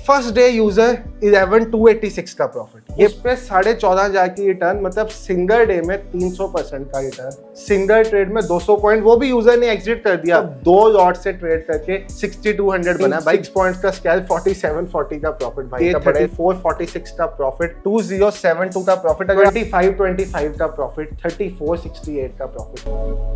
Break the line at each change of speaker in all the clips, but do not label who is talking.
First day user 11286 का profit, ये पे 14,500 की रिटर्न, मतलब सिंगल डे में 300% का रिटर्न, सिंगल ट्रेड में 200 पॉइंट, वो भी यूजर ने एग्जिट कर दिया। दो लॉट से ट्रेड करके 6200 बना भाई। 6 पॉइंट्स का स्केल 4740 का प्रॉफिट भाई, 3446 का प्रॉफिट, 2072 का प्रॉफिट, 2525 का प्रॉफिट, 3468 का profit.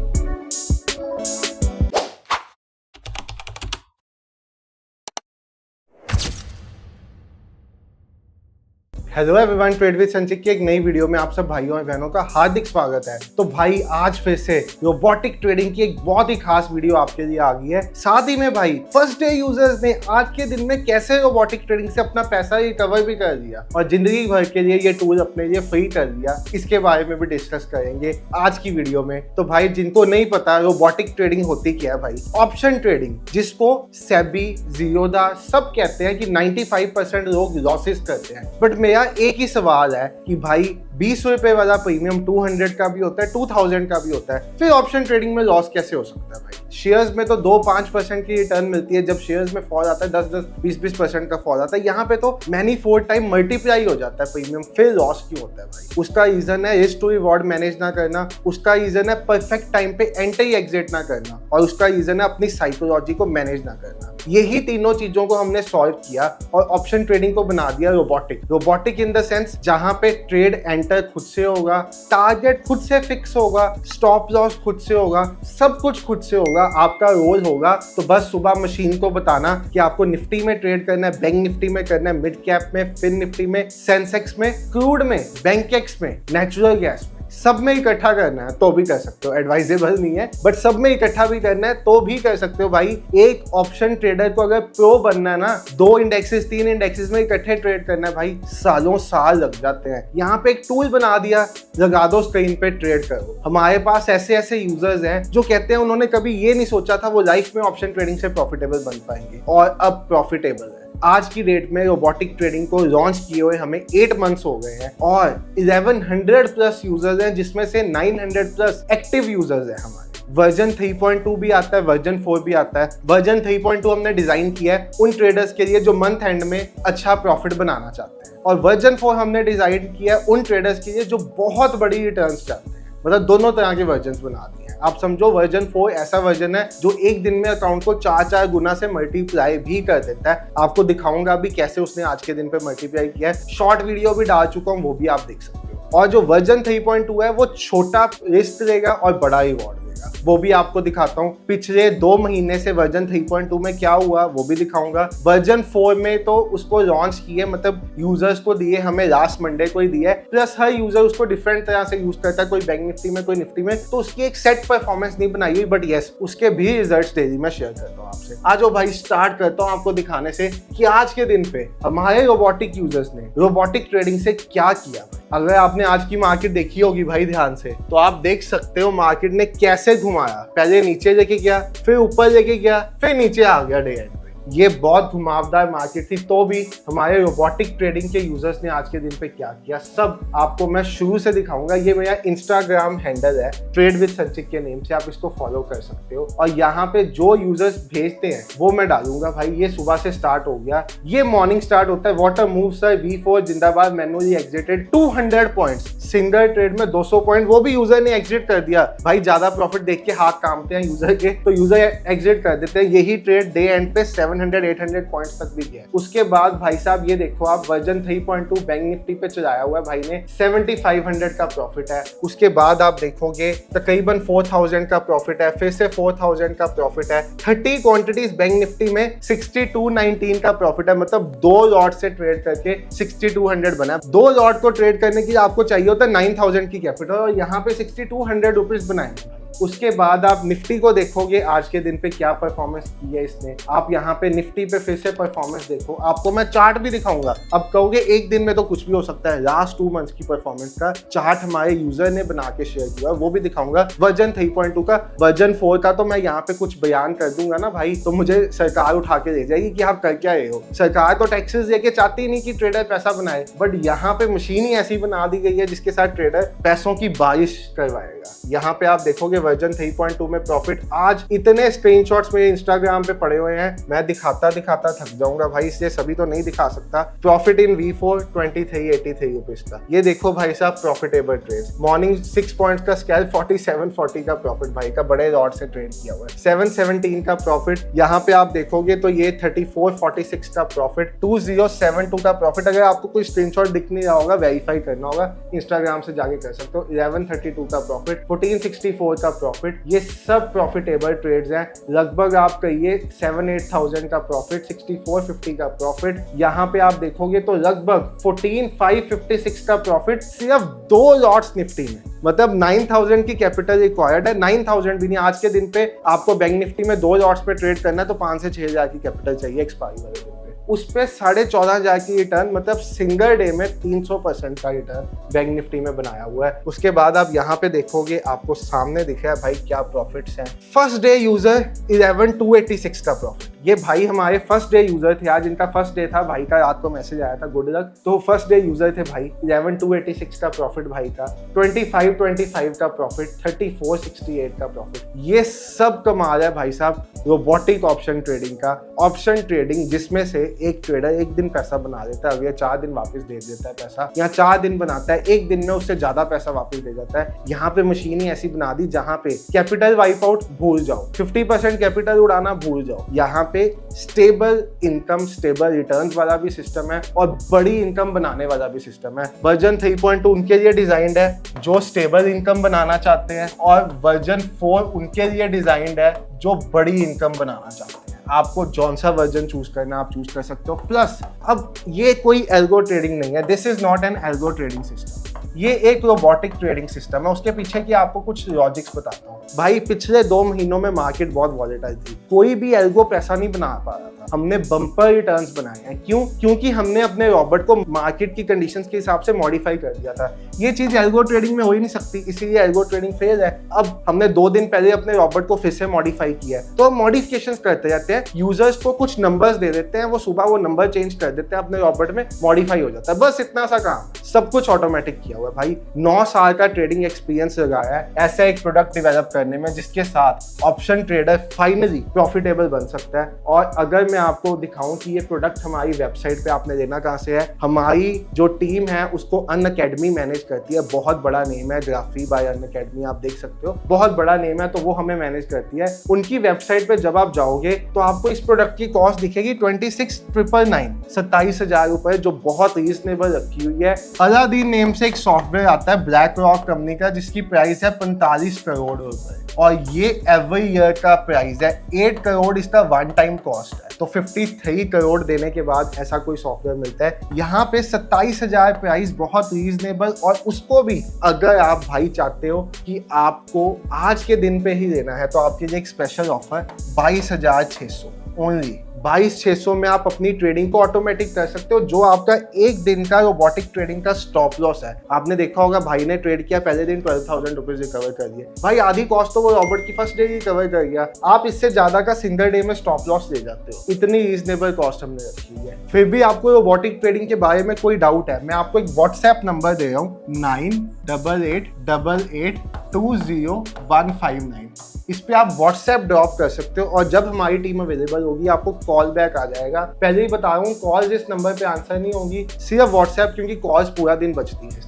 Hello everyone, trade with संचित की एक नई वीडियो में आप सब भाइयों और बहनों का हार्दिक स्वागत है। तो भाई आज फिर से रोबोटिक ट्रेडिंग की एक बहुत ही खास वीडियो आपके लिए आ गई है। साथ ही में भाई फर्स्ट डे यूजर्स ने आज के दिन में कैसे रोबोटिक ट्रेडिंग से अपना पैसा रिकवर भी कर दिया और जिंदगी भर के लिए ये टूल अपने लिए फ्री कर दिया, इसके बारे में भी डिस्कस करेंगे आज की वीडियो में। तो भाई जिनको नहीं पता रोबोटिक ट्रेडिंग होती क्या है भाई, ऑप्शन ट्रेडिंग, जिसको सेबी, ज़ीरोधा सब कहते हैं कि 95% लोग लॉसेस करते हैं। बट मेरा एक ही सवाल है कि भाई 20 रुपए वाला प्रीमियम 200 का भी होता है, 2000 का भी होता है, फिर ऑप्शन ट्रेडिंग में लॉस कैसे हो सकता है भाई? शेयर्स में तो 2-5% की रिटर्न मिलती है, जब शेयर्स में फॉल आता है 10-20% का फॉल आता है, यहाँ पे तो मैनी 4 टाइम मल्टीप्लाई हो जाता है प्रीमियम, फिर लॉस क्यों होता है भाई? उसका रीजन है रिस्क टू रिवॉर्ड मैनेज ना करना, उसका रीजन है परफेक्ट टाइम पे एंट्री एग्जिट ना करना, और उसका रीजन है अपनी साइकोलॉजी को मैनेज ना करना। यही तीनों चीजों को हमने सॉल्व किया और ऑप्शन ट्रेडिंग को बना दिया रोबोटिक इन द सेंस जहां पे ट्रेड एंटर खुद से होगा, टारगेट खुद से फिक्स होगा, स्टॉप लॉस खुद से होगा, सब कुछ खुद से होगा, आपका रोल होगा। तो बस सुबह मशीन को बताना कि आपको निफ्टी में ट्रेड करना है, बैंक निफ्टी में करना है, मिड कैप में, फिन निफ्टी में, सेंसेक्स में, क्रूड में, बैंकेक्स में, नेचुरल गैस में, सब में इकट्ठा करना है तो भी कर सकते हो। एडवाइजेबल नहीं है, बट सब में इकट्ठा भी करना है तो भी कर सकते हो भाई। एक ऑप्शन ट्रेडर को अगर प्रो बनना है ना, 2 इंडेक्सेस 3 इंडेक्सेस में इकट्ठे ट्रेड करना है भाई, सालों साल लग जाते हैं। यहाँ पे एक टूल बना दिया, लगा दो स्क्रीन पे, ट्रेड करो। हमारे पास ऐसे यूजर्स हैं जो कहते हैं उन्होंने कभी ये नहीं सोचा था वो लाइफ में ऑप्शन ट्रेडिंग से प्रॉफिटेबल बन पाएंगे, और अब प्रॉफिटेबल है। आज की डेट में रोबोटिक ट्रेडिंग को लॉन्च किए हुए हमें 8 मंथ्स हो गए हैं और 1100 प्लस यूजर्स हैं, जिसमें से 900 प्लस एक्टिव यूजर्स हैं हमारे। वर्जन 3.2 भी आता है, वर्जन 4 भी आता है। वर्जन 3.2 हमने डिजाइन किया है उन ट्रेडर्स के लिए जो मंथ एंड में अच्छा प्रॉफिट बनाना चाहते हैं, और वर्जन 4 हमने डिजाइन किया है उन ट्रेडर्स के लिए जो बहुत बड़ी रिटर्न्स चाहते हैं। मतलब दोनों तरह के वर्जन बना दिए हैं। आप समझो वर्जन 4 ऐसा वर्जन है जो एक दिन में अकाउंट को 4 गुना से मल्टीप्लाई भी कर देता है। आपको दिखाऊंगा अभी कैसे उसने आज के दिन पे मल्टीप्लाई किया है, शॉर्ट वीडियो भी डाल चुका हूँ, वो भी आप देख सकते हो। और जो वर्जन 3.2 है वो छोटा रिस्क देगा और बड़ा रिवॉर्ड, वो भी आपको दिखाता हूँ। पिछले 2 महीने से वर्जन 3.2 में क्या हुआ वो भी दिखाऊंगा। वर्जन 4 में तो उसको लॉन्च किए, मतलब यूजर्स को दिए, हमें लास्ट मंडे को ही दिया है, प्लस हर यूजर उसको डिफरेंट तरह से यूज करता है, कोई बैंक निफ्टी में, कोई निफ्टी में, तो उसकी एक सेट परफॉर्मेंस नहीं बनाई हुई, बट यस उसके भी रिजल्ट्स डेली में शेयर करता हूँ आपसे। आज भाई स्टार्ट करता हूँ आपको दिखाने से कि आज के दिन पे हमारे रोबोटिक यूजर्स ने रोबोटिक ट्रेडिंग से क्या किया। अगर आपने आज की मार्केट देखी होगी भाई ध्यान से, तो आप देख सकते हो मार्केट ने कैसे घुमाया, पहले नीचे लेके गया, फिर ऊपर लेके गया, फिर नीचे आ गया डे एंड पे। ये बहुत घुमावदार मार्केट थी, तो भी हमारे रोबोटिक ट्रेडिंग के यूजर्स ने आज के दिन पे क्या किया सब आपको मैं शुरू से दिखाऊंगा। ये मेरा इंस्टाग्राम हैंडल है ट्रेड विद संचित के नेम से, आप इसको फॉलो कर सकते हो, और यहाँ पे जो यूजर्स भेजते हैं वो मैं डालूंगा भाई। ये सुबह से स्टार्ट हो गया, ये मॉर्निंग स्टार्ट होता है। वाटर मूव सर, V4 जिंदाबाद, manually exerted, 200 points, single trade में 200 पॉइंट, वो भी यूजर ने एग्जिट कर दिया भाई। ज्यादा प्रॉफिट देख के हाथ कांपते हैं यूजर के, तो यूजर एग्जिट कर देते हैं। यही ट्रेड डे एंड पे 700-800 पॉइंट्स तक भी गया। उसके बाद भाई साहब ये देखो आप, वर्जन 3.2 बैंक निफ्टी पे चलाया हुआ है भाई ने, 7500 का प्रॉफिट है। उसके बाद आप देखोगे तकरीबन 4000 का प्रॉफिट है, फिर से 4000 का प्रॉफिट है। 30 क्वांटिटीज बैंक निफ्टी में 6219 का प्रॉफिट है, मतलब 2 लॉट से ट्रेड करके 6200 बना। 2 लॉट को ट्रेड करने के लिए आपको चाहिए होता है 9000 की कैपिटल, और यहाँ पे 6200 रुपीज बनाएंगे। उसके बाद आप निफ्टी को देखोगे आज के दिन पे क्या परफॉर्मेंस की है इसने। आप यहाँ पे निफ्टी पे फिर से परफॉर्मेंस देखो, आपको मैं चार्ट भी दिखाऊंगा। अब कहोगे एक दिन में तो कुछ भी हो सकता है, लास्ट 2 मंथ्स की परफॉर्मेंस का चार्ट हमारे यूजर ने बना के शेयर किया, वो भी दिखाऊंगा। वर्जन 3.2 का, वर्जन 4 का तो मैं यहाँ पे कुछ बयान कर दूंगा ना भाई, तो मुझे सरकार उठा के ले जाएगी कि आप कर क्या रहे हो। सरकार तो टैक्सेस देके चाहती नहीं कि ट्रेडर पैसा बनाए, बट यहाँ पे मशीन ही ऐसी बना दी गई है जिसके साथ ट्रेडर पैसों की बारिश करवाएगा। यहाँ पे आप देखोगे देखोगे वर्जन 3.2 में प्रॉफिट। आज इतने स्क्रीनशॉट्स मेरे इंस्टाग्राम पे पड़े हुए हैं, मैं दिखाता दिखाता थक जाऊंगा भाई, इसलिए सभी तो नहीं दिखा सकता। प्रॉफिट इन V4 2383 रुपीज का। ये देखो भाई साहब प्रॉफिटेबल ट्रेड। मॉर्निंग 6 पॉइंट्स का स्कैल्प 4740 का प्रॉफिट भाई का, बड़े लॉट से ट्रेड किया हुआ है। 717 का प्रॉफिट। यहाँ पे आप देखोगे तो ये 3446 का प्रॉफिट, 2072 का प्रॉफिट। अगर आपको कोई स्क्रीनशॉट दिख नहीं रहा होगा, वेरीफाई करना होगा, इंस्टाग्राम से जाके कर सकते हो। 1132 का प्रॉफिट, 1464 का प्रॉफिट। ये सब प्रॉफिटेबल ट्रेड्स हैं। लगभग आप कहिए 7-8,000 का प्रॉफिट, 6450 का प्रॉफिट। यहाँ पे आप देखोगे तो लगभग 14,556 का प्रॉफिट सिर्फ 2 लॉट्स निफ्टी में। मतलब 9,000 की कैपिटल रिक्वायर्ड है, 9,000 भी नहीं। आज के दिन पे आपको बैंक निफ्टी में 2 लॉट्स पे ट्रेड करना है तो 5 से 6,000 की कैपिटल चाहिए एक्सपायरी वाले दिन पे। उस पे 14,500 की रिटर्न, मतलब सिंगल डे में 300% का रिटर्न बैंक निफ्टी में बनाया हुआ है। उसके बाद आप यहाँ पे देखोगे, आपको सामने दिख रहा है भाई क्या प्रॉफिट्स हैं। फर्स्ट डे यूजर 11,286 का प्रॉफिट। ये भाई हमारे फर्स्ट डे यूजर थे, आज इनका फर्स्ट डे था। भाई का रात को मैसेज आया था गुड लक, तो फर्स्ट डे यूजर थे भाई। 11,286 का प्रॉफिट भाई का, 2525 का प्रॉफिट, 3468 का प्रॉफिट। ये सब कमा रहा है भाई साहब रोबोटिक ऑप्शन ट्रेडिंग का। ऑप्शन ट्रेडिंग जिसमें से एक ट्रेडर एक दिन पैसा बना देता है, अगले 4 दिन वापस दे देता है पैसा, या 4 दिन बनाता है, एक दिन में उससे ज्यादा पैसा वापस दे जाता है। यहाँ पे मशीन ही ऐसी बना दी जहां पे कैपिटल वाइप आउट भूल जाओ, 50% कैपिटल उड़ाना भूल जाओ। यहाँ पे स्टेबल इनकम, स्टेबल रिटर्न्स वाला भी सिस्टम है और बड़ी इनकम बनाने वाला भी सिस्टम है। वर्जन 3.2 उनके लिए डिजाइंड है जो स्टेबल इनकम बनाना चाहते हैं, और वर्जन 4 उनके लिए डिजाइंड है जो बड़ी इनकम बनाना चाहते हैं। आपको जौन सा वर्जन चूज करना आप चूज कर सकते हो। प्लस अब ये कोई एल्गो ट्रेडिंग नहीं है, this is not an algo trading system, ये एक रोबोटिक ट्रेडिंग सिस्टम है। उसके पीछे की आपको कुछ लॉजिक्स बताता हूँ भाई। पिछले 2 महीनों में मार्केट बहुत वॉलेटाइल थी, कोई भी एल्गो पैसा नहीं बना पा रहा था। हमने बम्पर रिटर्न्स बनाए हैं। क्यों? क्योंकि हमने अपने रॉबोट को मार्केट की कंडीशंस के हिसाब से मॉडिफाई कर दिया था। ये चीज एल्गो ट्रेडिंग में हो ही नहीं सकती, इसीलिए एल्गो ट्रेडिंग फेल है। अब हमने 2 दिन पहले अपने रॉबोट को फिर से मॉडिफाई किया है, तो मॉडिफिकेशन करते जाते हैं। यूजर्स को कुछ नंबर्स दे देते हैं, वो सुबह वो नंबर चेंज कर देते हैं, अपने रॉबोट में मॉडिफाई हो जाता है। बस इतना सा काम, सब कुछ ऑटोमेटिक किया हुआ है भाई। 9 साल का ट्रेडिंग एक्सपीरियंस लगाया है ऐसा एक प्रोडक्ट डेवलप करने में, जिसके साथ ऑप्शन ट्रेडर फाइनली प्रॉफिटेबल बन सकता है। और अगर मैं आपको दिखाऊं कि ये प्रोडक्ट हमारी वेबसाइट पे आपने लेना कहां से है, हमारी जो टीम है उसको अनअकैडमी मैनेज करती है। बहुत बड़ा नेम है, ग्राफी बाय अनअकैडमी, आप देख सकते हो, बहुत बड़ा नेम है, तो वो हमें मैनेज करती है। उनकी वेबसाइट पे जब आप जाओगे तो आपको इस प्रोडक्ट की कॉस्ट दिखेगी 26,999, 27,000 रुपए, जो बहुत रीजनेबल रखी हुई है। अलादीन नेम से एक सॉफ्टवेयर आता है ब्लैक रॉक कंपनी का, जिसकी प्राइस है 45 करोड़ रुपए, और ये एवरी ईयर का प्राइस है। 8 करोड़ इसका वन टाइम कॉस्ट है, तो 53 करोड़ देने के बाद ऐसा कोई सॉफ्टवेयर मिलता है। यहाँ पे 27,000 प्राइस, बहुत रीजनेबल। और उसको भी अगर आप भाई चाहते हो कि आपको आज के दिन पे ही लेना है, तो आपके लिए एक स्पेशल ऑफर 22,600 ओनली। 22,600 में आप अपनी ट्रेडिंग को ऑटोमेटिक कर सकते हो, जो आपका एक दिन का रोबोटिक ट्रेडिंग का स्टॉप लॉस है। आपने देखा होगा भाई ने ट्रेड किया, पहले दिन 12,000 रुपीज रिकवर कर दिए भाई, आधी कॉस्ट तो वो रॉबोट की फर्स्ट डे रिकवर कर गया। आप इससे ज्यादा का सिंगल डे में स्टॉप लॉस ले जाते हो, इतनी रीजनेबल कॉस्ट हमने रखी हुई है। फिर भी आपको रोबोटिक ट्रेडिंग के बारे में कोई डाउट है, मैं आपको एक व्हाट्सएप नंबर दे रहा हूँ, 98888820,159। इस पे आप व्हाट्सएप ड्रॉप कर सकते हो, और जब हमारी टीम अवेलेबल होगी आपको कॉल बैक आ जाएगा। पहले ही बता रहा हूँ, कॉल इस नंबर पे आंसर नहीं होगी, सिर्फ व्हाट्सएप, क्योंकि कॉल्स पूरा दिन बचती है।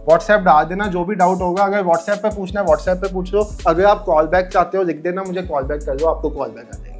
व्हाट्सएप डाल देना, जो भी डाउट होगा, अगर व्हाट्सएप पे पूछना है व्हाट्सएप पे पूछ लो, अगर आप कॉल बैक चाहते हो लिख देना, मुझे कॉल बैक कर दो, आपको कॉल बैक आ जाएगी।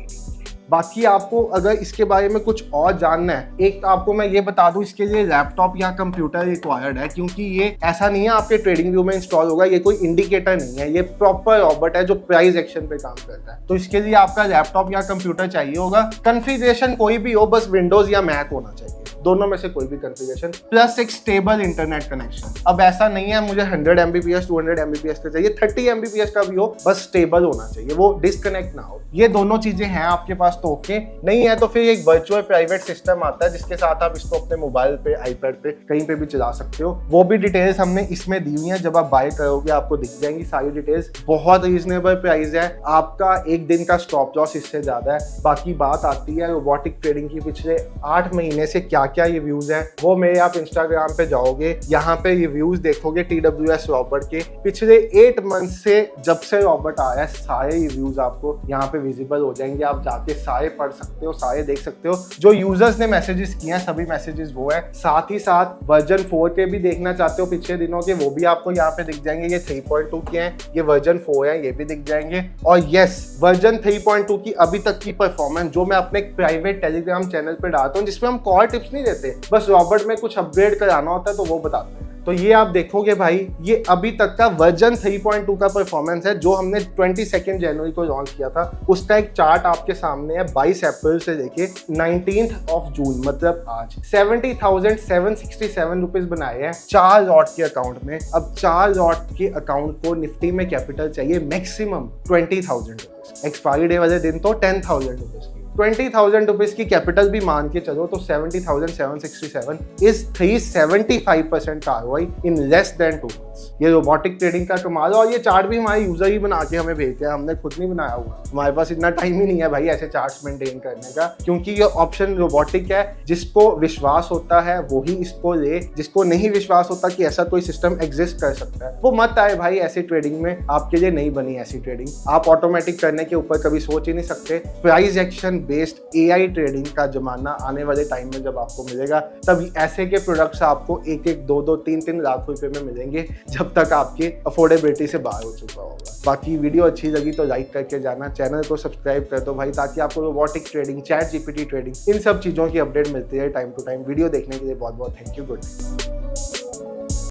बाकी आपको अगर इसके बारे में कुछ और जानना है, एक आपको मैं ये बता दूं, इसके लिए लैपटॉप या कंप्यूटर रिक्वायर्ड है, क्योंकि ये ऐसा नहीं है आपके ट्रेडिंग व्यू में इंस्टॉल होगा, ये कोई इंडिकेटर नहीं है, ये प्रॉपर रॉबोट है जो प्राइस एक्शन पे काम करता है। तो इसके लिए आपका लैपटॉप या कंप्यूटर चाहिए होगा। कॉन्फ़िगरेशन कोई भी हो, बस विंडोज या मैक होना चाहिए, दोनों में से कोई भी कॉन्फ़िगरेशन, प्लस एक स्टेबल इंटरनेट कनेक्शन। अब ऐसा नहीं है मुझे 100 MBPS 200 MBPS का चाहिए, 30 MBPS का भी हो, बस स्टेबल होना चाहिए, वो डिस्कनेक्ट ना हो। ये दोनों चीजें हैं आपके पास तो ओके, नहीं है तो फिर एक वर्चुअल प्राइवेट सिस्टम आता है, जिसके साथ आप इसको अपने मोबाइल पे, आईपैड पे, कहीं पे भी चला सकते हो। वो भी डिटेल्स हमने इसमें दी हुई है, जब आप बाय करोगे आपको दिख जाएंगी सारी डिटेल्स। बहुत रीजनेबल प्राइस है, आपका एक दिन का स्टॉप लॉस इससे ज्यादा है। बाकी बात आती है रोबोटिक ट्रेडिंग की, पिछले 8 महीने से क्या क्या ये व्यूज है वो मेरे आप इंस्टाग्राम पे जाओगे, यहाँ पे ये व्यूज देखोगे TWS रॉबर्ट के पिछले 8 मंथ से जब से रॉबर्ट आया है, सारे ये व्यूज आपको यहाँ पे विजिबल हो जाएंगे। आप जाके सारे पढ़ सकते हो, सारे देख सकते हो। जो यूजर्स ने मैसेजेस किए हैं सभी मैसेजेस वो है। साथ ही साथ वर्जन 4 के भी देखना चाहते हो पिछले दिनों के, वो भी आपको यहाँ पे दिख जाएंगे। ये 3.2 के हैं, ये वर्जन 4 है, ये भी दिख जाएंगे। और यस, वर्जन 3.2 की अभी तक की परफॉर्मेंस जो मैं अपने एक प्राइवेट टेलीग्राम चैनल पे डालता हूँ, जिसमें हम कॉर टिप्स नहीं देते, बस रॉबर्ट में कुछ अपग्रेड कराना होता है तो वो बताते हैं। तो ये आप देखोगे भाई, ये अभी तक का वर्जन 3.2 का परफॉर्मेंस है जो हमने 22 जनवरी को लॉन्च किया था। उसका एक चार्ट आपके सामने है 22 अप्रैल से लेके 19 जून, मतलब आज 70,767 रुपीज बनाए हैं 4 लॉट के अकाउंट में। अब 4 लॉट के अकाउंट को निफ्टी में कैपिटल चाहिए मैक्सिमम 20,000 रुपीज, एक्सपायरी डे वाले दिन तो 10,000 रुपीज की। 20,000 रुपीज की कैपिटल भी मान के चलो तो 70,767 इज 375% का ROI in less than 2 months. ये रोबोटिक ट्रेडिंग का कमाल है। और ये चार्ट भी हमारे यूजर ही बना के हमें भेजते हैं, हमने खुद नहीं बनाया हुआ। हमारे पास इतना टाइम ही नहीं है भाई ऐसे चार्ट्स मेंटेन करने का, क्योंकि ये ऑप्शन रोबोटिक है। जिसको विश्वास होता है वो ही इसको ले, जिसको नहीं विश्वास होता कि ऐसा कोई सिस्टम एग्जिस्ट कर सकता है वो मत आए भाई ऐसी ट्रेडिंग में। आपके लिए नहीं बनी ऐसी ट्रेडिंग। आप ऑटोमेटिक करने के ऊपर कभी सोच ही नहीं सकते। Price action based AI trading का जमाना आने वाले टाइम में जब आपको मिलेगा, तब ऐसे के प्रोडक्ट्स आपको 1-1, 2-2, 3-3 लाख रुपए में मिलेंगे, जब तक आपके अफोर्डेबिलिटी से बाहर हो चुका होगा। बाकी वीडियो अच्छी लगी तो लाइक करके जाना, चैनल को सब्सक्राइब कर दो भाई, ताकि आपको रोबोटिक ट्रेडिंग, ChatGPT ट्रेडिंग, इन सब चीजों की अपडेट मिलती है टाइम टू टाइम। वीडियो देखने के लिए बहुत बहुत थैंक यू। Good night.